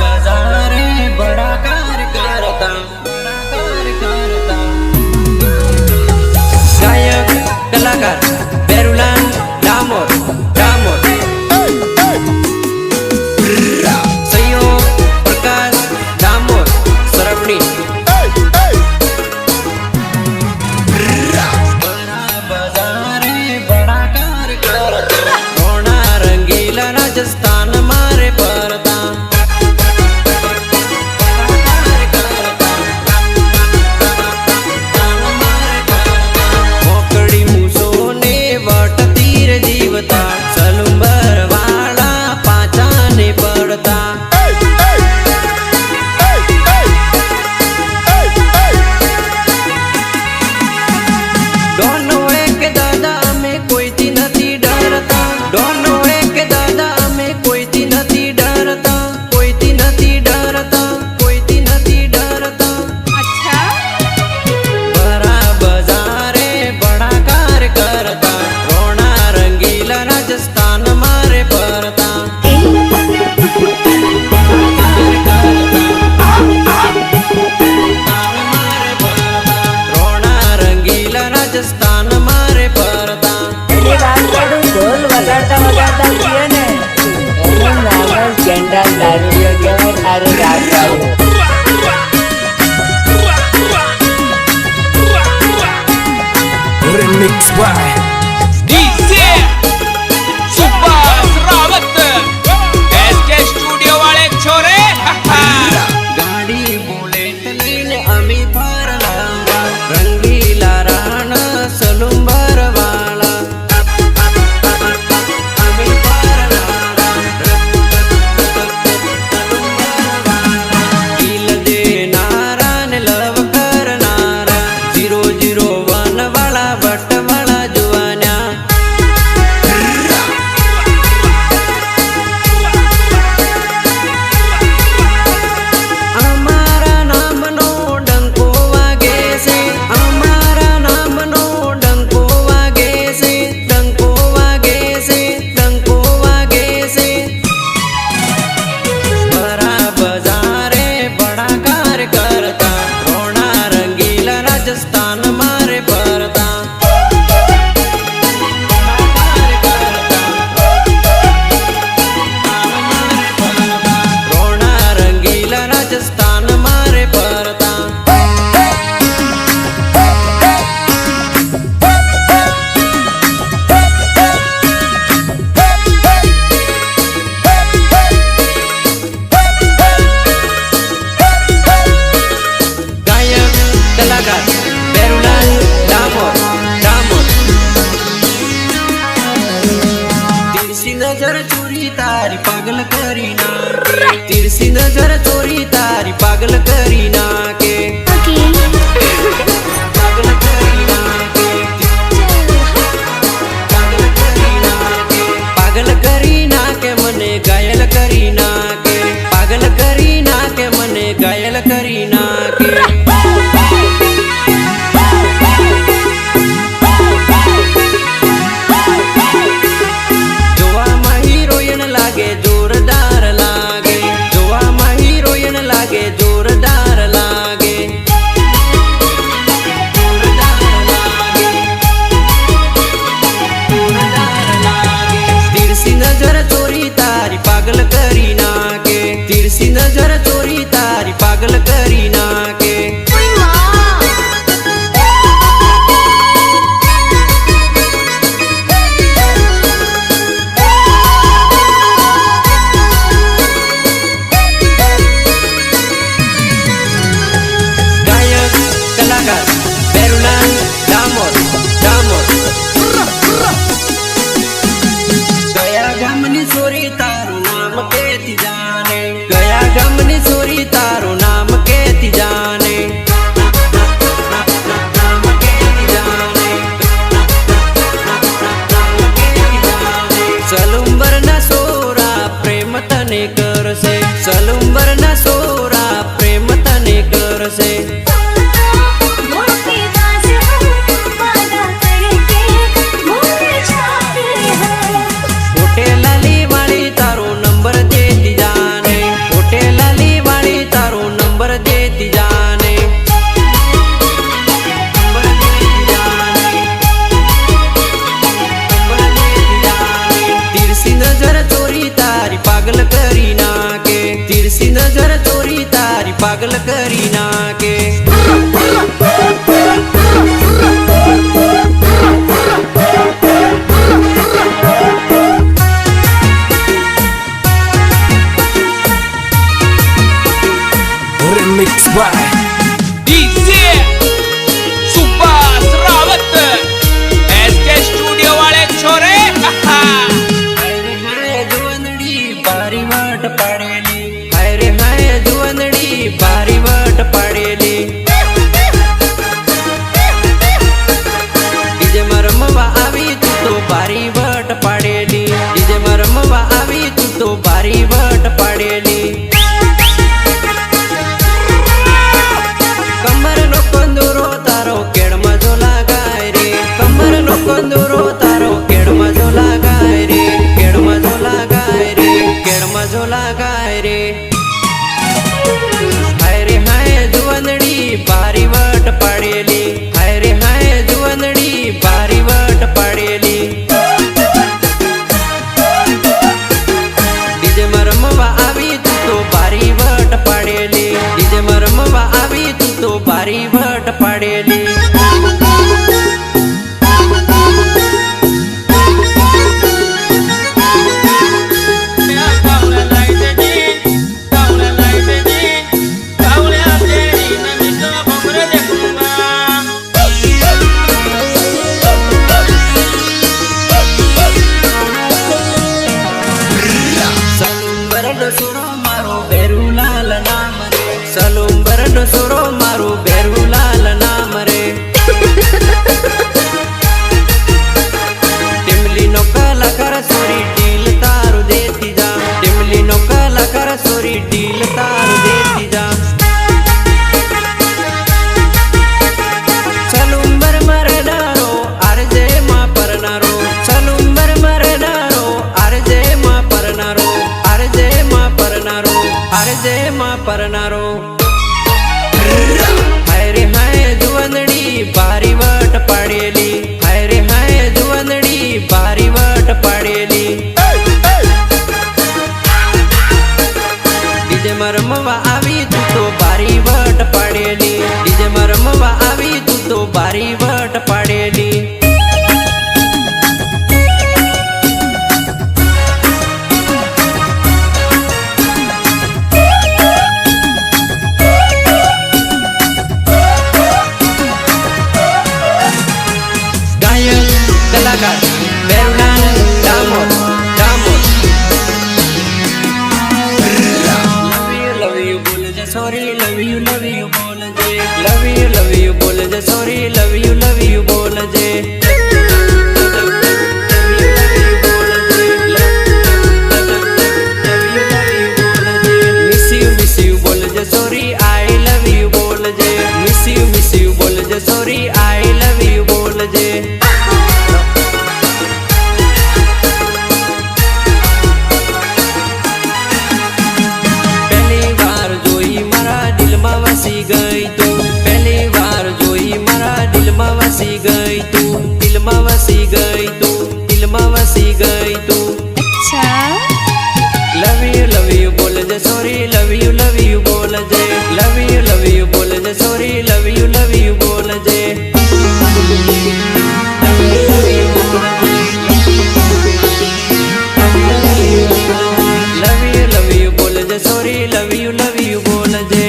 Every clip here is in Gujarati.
बाजारे बड़ा कार करता गायक कलाकार बेरुलान डामोर डामोर सहयोग प्रकाश डामोर सरवणी राजस्थान मारे परता मोकड़ी मूसो ने वट तीर जीवता सलुंबर वाला पाचा ने पड़ता दोनों एक दादा में कोई थी नहीं डरता दोनों राजस्थान मारे परता ढोल वगाड़ता वगाड़ता किए ने जनरल दारू के अरे राजा remix by DJ Subhash Rawat SK studio वाले छोरे गाड़ी बुलेट लेने अमी भरला रंगीला राणा सलुंबर वाला अमी भरला दिल दे नारा ने लव करनारा 001 वाला बट वाला जुआना हमारा नाम नो डंको वागे से हमारा नाम नो डंको वागे से डंको वागे से डंको वागे से बड़ा बाजारे बड़ा कार करता रोना रंगीला राजस्थान मारे परता रोना रंगीला राजस्थान मारे परता गायक कलाकार बेरुलान डामोर डामोर तिरसी नजर चोरी तारी पागल करी ना के तिरसी नजर चोरी तारी पागल करी ना के पागल करी ना के पागल करी ना के पागल करी ना के मने घायल करी ना के पागल करी ना के मने घायल करी ना के जोवा में हीरोइन लागे जोरदार लागे जोवा में हीरोइन लागे जोरदार लागे जोरदार लागे जोरदार लागे तिरसी नजर चोरी तारी पागल करी ना के तिरसी नजर चोरी तारी पागल करी ना के गायक कलाकार बेरुलान डामोर डामोर गया गमनी सोरी तारू नाम केती जाने गया गमनी सोरी तारू नाम केती जाने नाम केती जाने नाम केती जाने सलुंबर ना सोरा प्रेम तने कर से सलुंबर ना सोरा प्रेम तने कर से होटेल लाली वाली तारो नंबर देती जाने होटेल વટ પાડેલી હાય રે હાય જુવનડી બારી વટ પાડેલી ડીજે માં રમવા આવી તું તો બારી વટ પાડેલી ડીજે માં રમવા આવી તું તો બારી વટ પાડેલી કમર નો કંદોરો તારો કેડમાં જો લાગાય રે કમર નો કંદોરો તારો કેડમાં જો લાગાય રે કેડમાં જો લાગાય રે કેડમાં જો લાગાય રે હાય રે હાય જુવનડી બારી વટ પાડેલી હાય રે હાય જુવનડી બારી વટ પાડેલી ડીજે માં રમવા આવી તું તો બારી વટ પાડેલી ડીજે માં રમવા આવી તું તો બારી વટ પાડેલી સલુંબર નો સુરો મારું બેરુલાલ નામ રે ટીમલી નો કલાકાર સોરી ડીલ તારું દેતી જા ટીમલી નો કલાકાર સોરી ડીલ તારું દેતી જા સલુંબર મરનારો આરજે માં પરનારો સલુંબર મરનારો આરજે માં પરનારો આરજે માં પરનારો આરજે માં પરનારો હાય રે હાય જુવનડી બારી વટ પાડેલી હાય રે હાય જુવનડી બારી વટ પાડેલી ડીજે માં રમવા આવી તું તો બારી વટ પાડેલી ડીજે માં રમવા આવી તું તો બારી વટ પાડેલી કલાકાર બેરુલાલ ડામોર ડામોર લવ યુ બોલજે સોરી લવ યુ બોલજે લવ યુ બોલજે સોરી લવ યુ બોલજે મિસ યુ બોલજે સોરી આઈ લવ યુ બોલજે મિસ યુ બોલજે સોરી આઈ લવ યુ બોલજે વસી ગઈ તું પહેલી વાર જોઈ મારા દિલમાં વસી ગઈ તું દિલમાં વસી ગઈ તું દિલમાં વસી ગઈ તું અચ્છા લવ યુ બોલજે સોરી લવ યુ બોલજે લવ યુ બોલજે સોરી લવ યુ બોલજે લવ યુ બોલજે સોરી લવ યુ બોલજે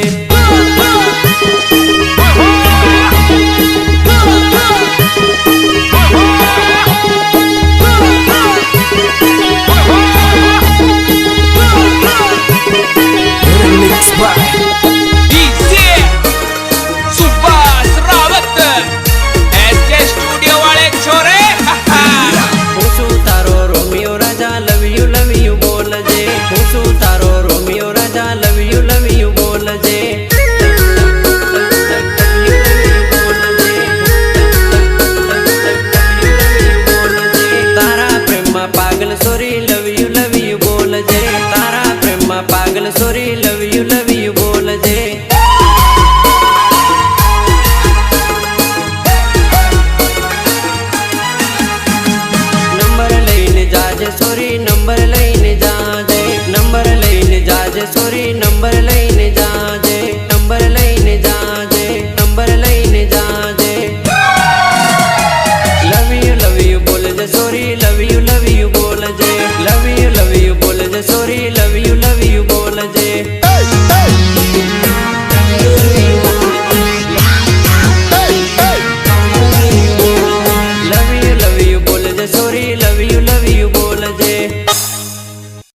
DJ Subhash Rawat SK studio वाले छोरे હું છું તારો રોમિયો રાજા લવ યુ બોલજે હું છું તારો રોમિયો રાજા લવ યુ બોલજે તારા પ્રેમમાં પાગલ સોરી લવ યુ બોલજે તારા પ્રેમમાં પાગલ સોરી લવ યુ બોલજે નંબર લઈને જાજે સોરી